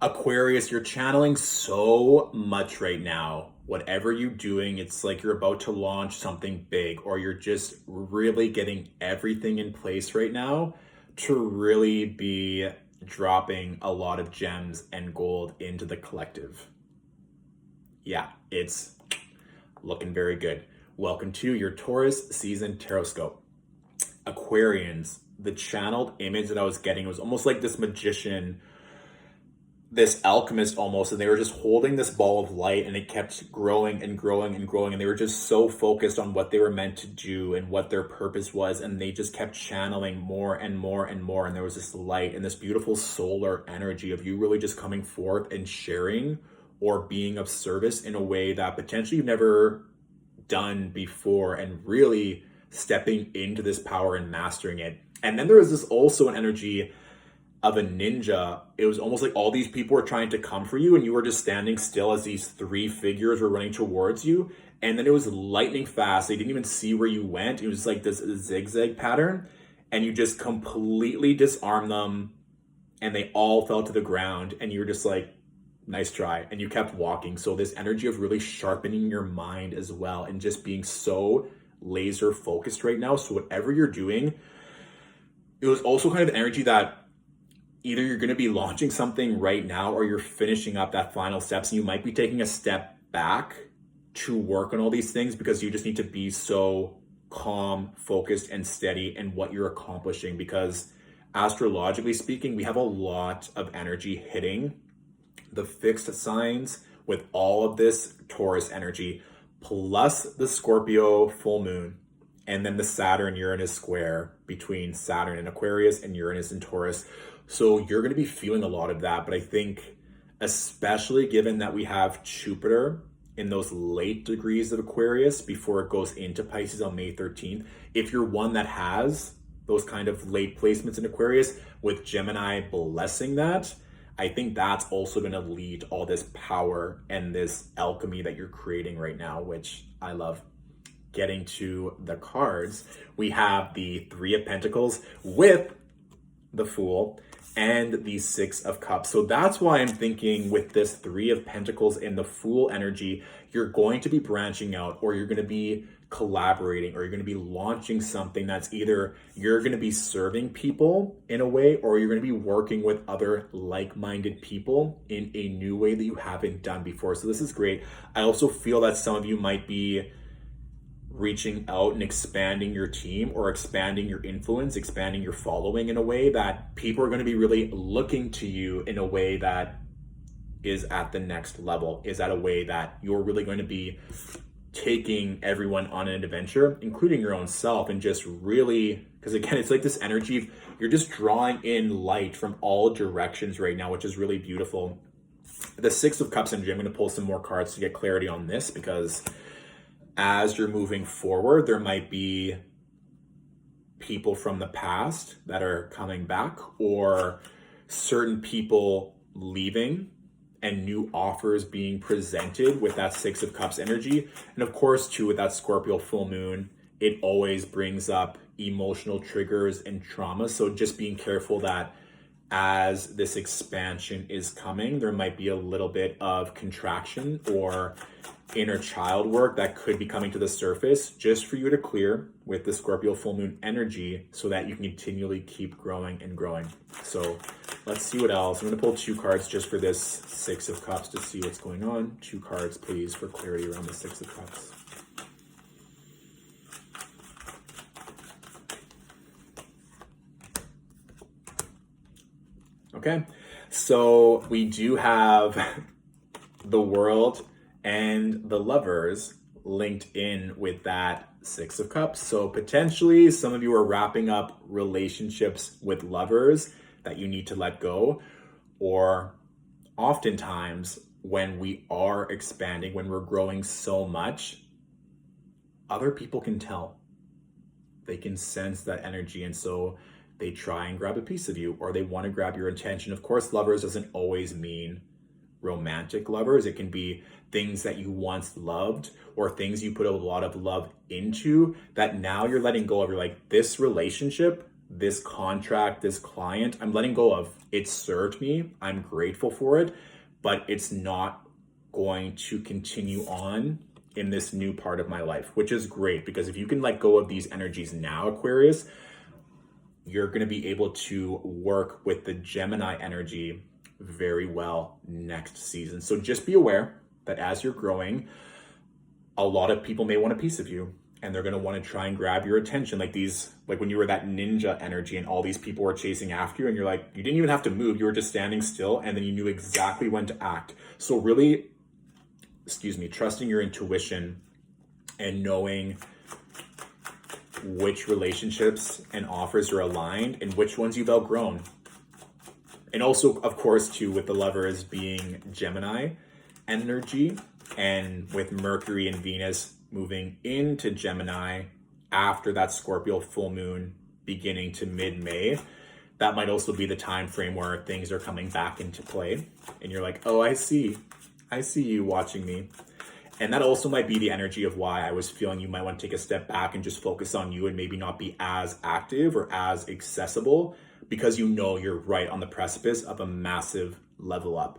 Aquarius, you're channeling so much right now. Whatever you're doing, it's like you're about to launch something big, or you're just really getting everything in place right now to really be dropping a lot of gems and gold into the collective. Yeah, it's looking very good. Welcome to your Taurus season Tarotscope. Aquarians, the channeled image that I was getting was almost like this magician, this alchemist almost, and they were just holding this ball of light, and it kept growing and growing and growing, and they were just so focused on what they were meant to do and what their purpose was, and they just kept channeling more and more and more, and there was this light and this beautiful solar energy of you really just coming forth and sharing or being of service in a way that potentially you've never done before, and really stepping into this power and mastering it. And then there was this also an energy of a ninja. It was almost like all these people were trying to come for you, and you were just standing still as these three figures were running towards you. And then it was lightning fast. They didn't even see where you went. It was like this zigzag pattern, and you just completely disarmed them, and they all fell to the ground, and you were just like, nice try, and you kept walking. So this energy of really sharpening your mind as well, and just being so laser focused right now. So whatever you're doing, it was also kind of an energy that either you're going to be launching something right now, or you're finishing up that final steps, and you might be taking a step back to work on all these things because you just need to be so calm, focused, and steady in what you're accomplishing. Because astrologically speaking, we have a lot of energy hitting the fixed signs with all of this Taurus energy, plus the Scorpio full moon, and then the Saturn-Uranus square between Saturn and Aquarius and Uranus and Taurus. So you're going to be feeling a lot of that. But I think, especially given that we have Jupiter in those late degrees of Aquarius before it goes into Pisces on May 13th, if you're one that has those kind of late placements in Aquarius with Gemini blessing that, I think that's also going to lead all this power and this alchemy that you're creating right now, which I love. Getting to the cards, we have the Three of Pentacles with the Fool and the Six of Cups. So that's why I'm thinking with this Three of Pentacles and the Fool energy, you're going to be branching out, or you're going to be collaborating, or you're going to be launching something that's either you're going to be serving people in a way, or you're going to be working with other like-minded people in a new way that you haven't done before. So this is great. I also feel that some of you might be reaching out and expanding your team, or expanding your influence, expanding your following in a way that people are going to be really looking to you in a way that is at the next level, is at a way that you're really going to be taking everyone on an adventure, including your own self, and just really, because again, it's like this energy of you're just drawing in light from all directions right now, which is really beautiful. The Six of Cups energy, I'm going to pull some more cards to get clarity on this, because as you're moving forward, there might be people from the past that are coming back, or certain people leaving and new offers being presented with that Six of Cups energy. And of course, too, with that Scorpio full moon, it always brings up emotional triggers and trauma. So just being careful that as this expansion is coming, there might be a little bit of contraction or inner child work that could be coming to the surface, just for you to clear with the Scorpio full moon energy, so that you can continually keep growing and growing. So let's see what else. I'm going to pull two cards just for this Six of Cups to see what's going on. Two cards, please, for clarity around the Six of Cups. Okay, so we do have the World and the Lovers linked in with that Six of Cups. So potentially some of you are wrapping up relationships with lovers that you need to let go, or oftentimes when we are expanding, when we're growing so much, other people can tell. They can sense that energy, and so they try and grab a piece of you, or they want to grab your attention. Of course, lovers doesn't always mean romantic lovers. It can be things that you once loved, or things you put a lot of love into that now you're letting go of. You're like, this relationship, this contract, this client, I'm letting go of. It served me. I'm grateful for it, but it's not going to continue on in this new part of my life, which is great, because if you can let go of these energies now, Aquarius, you're going to be able to work with the Gemini energy very well next season. So just be aware that as you're growing, a lot of people may want a piece of you, and they're going to want to try and grab your attention, like when you were that ninja energy and all these people were chasing after you, and you're like, you didn't even have to move, you were just standing still, and then you knew exactly when to act. So really, trusting your intuition and knowing which relationships and offers are aligned and which ones you've outgrown. And also, of course, too, with the Lovers being Gemini energy, and with Mercury and Venus moving into Gemini after that Scorpio full moon beginning to mid-May, that might also be the time frame where things are coming back into play. And you're like, oh, I see you watching me. And that also might be the energy of why I was feeling you might want to take a step back and just focus on you and maybe not be as active or as accessible, because you know you're right on the precipice of a massive level up.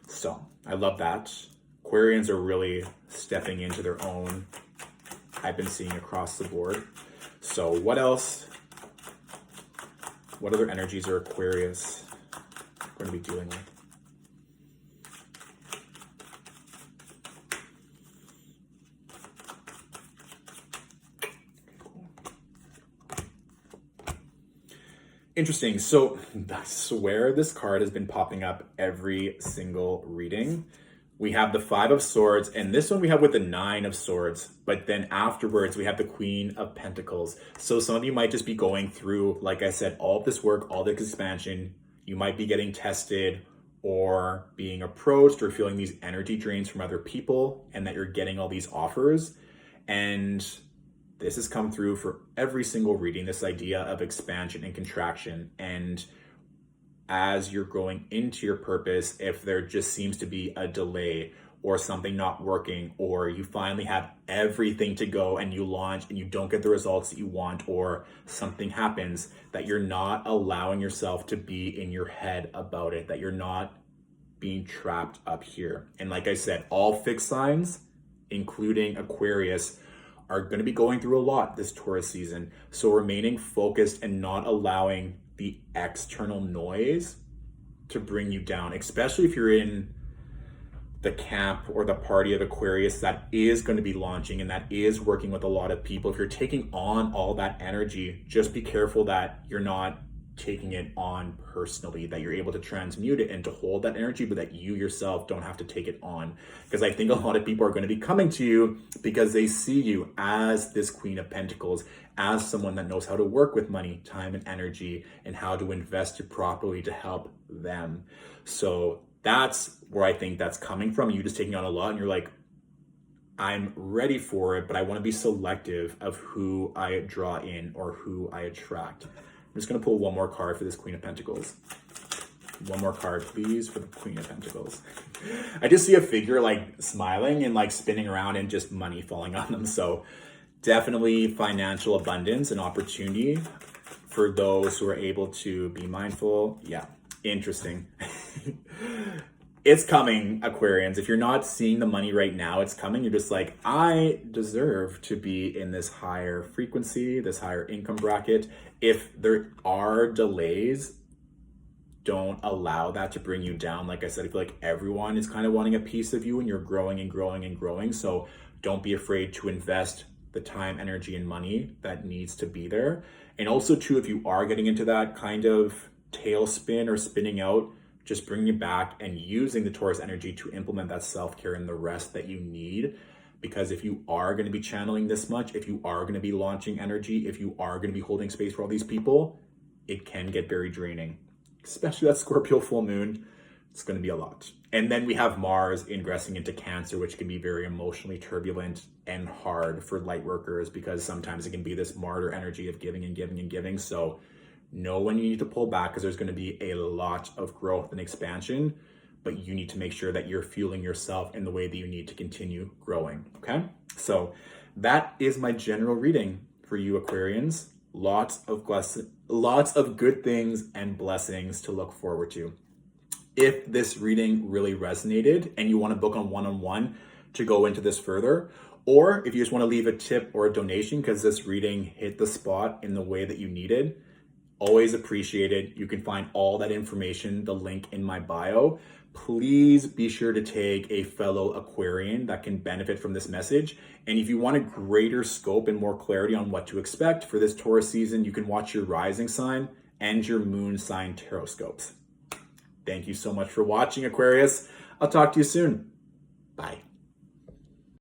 So I love that. Aquarians are really stepping into their own, I've been seeing across the board. So what else? What other energies are Aquarius going to be dealing with? Interesting. So I swear this card has been popping up every single reading. We have the 5 of Swords, and this one we have with the 9 of Swords, but then afterwards we have the Queen of Pentacles. So some of you might just be going through, like I said, all of this work, all this expansion. You might be getting tested or being approached or feeling these energy drains from other people, and that you're getting all these offers. And this has come through for every single reading, this idea of expansion and contraction. And as you're going into your purpose, if there just seems to be a delay or something not working, or you finally have everything to go and you launch and you don't get the results that you want, or something happens, that you're not allowing yourself to be in your head about it, that you're not being trapped up here. And like I said, all fixed signs, including Aquarius, are going to be going through a lot this Taurus season. So remaining focused and not allowing the external noise to bring you down, especially if you're in the camp or the party of Aquarius that is going to be launching and that is working with a lot of people. If you're taking on all that energy, just be careful that you're not taking it on personally, that you're able to transmute it and to hold that energy, but that you yourself don't have to take it on. Because I think a lot of people are going to be coming to you because they see you as this Queen of Pentacles, as someone that knows how to work with money, time, and energy, and how to invest it properly to help them. So that's where I think that's coming from. You just taking on a lot and you're like, I'm ready for it, but I want to be selective of who I draw in or who I attract. I'm just going to pull one more card for this Queen of Pentacles. One more card, please, for the Queen of Pentacles. I just see a figure like smiling and like spinning around and just money falling on them. So definitely financial abundance and opportunity for those who are able to be mindful. Yeah, interesting. It's coming, Aquarians. If you're not seeing the money right now, it's coming. You're just like, I deserve to be in this higher frequency, this higher income bracket. If there are delays, don't allow that to bring you down. Like I said, I feel like everyone is kind of wanting a piece of you and you're growing and growing and growing. So don't be afraid to invest the time, energy, and money that needs to be there. And also too, if you are getting into that kind of tailspin or spinning out, just bringing it back and using the Taurus energy to implement that self-care and the rest that you need. Because if you are going to be channeling this much, if you are going to be launching energy, if you are going to be holding space for all these people, it can get very draining, especially that Scorpio full moon. It's going to be a lot. And then we have Mars ingressing into Cancer, which can be very emotionally turbulent and hard for light workers, because sometimes it can be this martyr energy of giving and giving and giving. So know when you need to pull back, because there's going to be a lot of growth and expansion, but you need to make sure that you're fueling yourself in the way that you need to continue growing. Okay. So that is my general reading for you, Aquarians. Lots of good things and blessings to look forward to. If this reading really resonated and you want to book on one-on-one to go into this further, or if you just want to leave a tip or a donation because this reading hit the spot in the way that you needed, always appreciated. You can find all that information, the link in my bio. Please be sure to take a fellow Aquarian that can benefit from this message. And if you want a greater scope and more clarity on what to expect for this Taurus season, you can watch your rising sign and your moon sign Tarotscopes. Thank you so much for watching, Aquarius. I'll talk to you soon. Bye.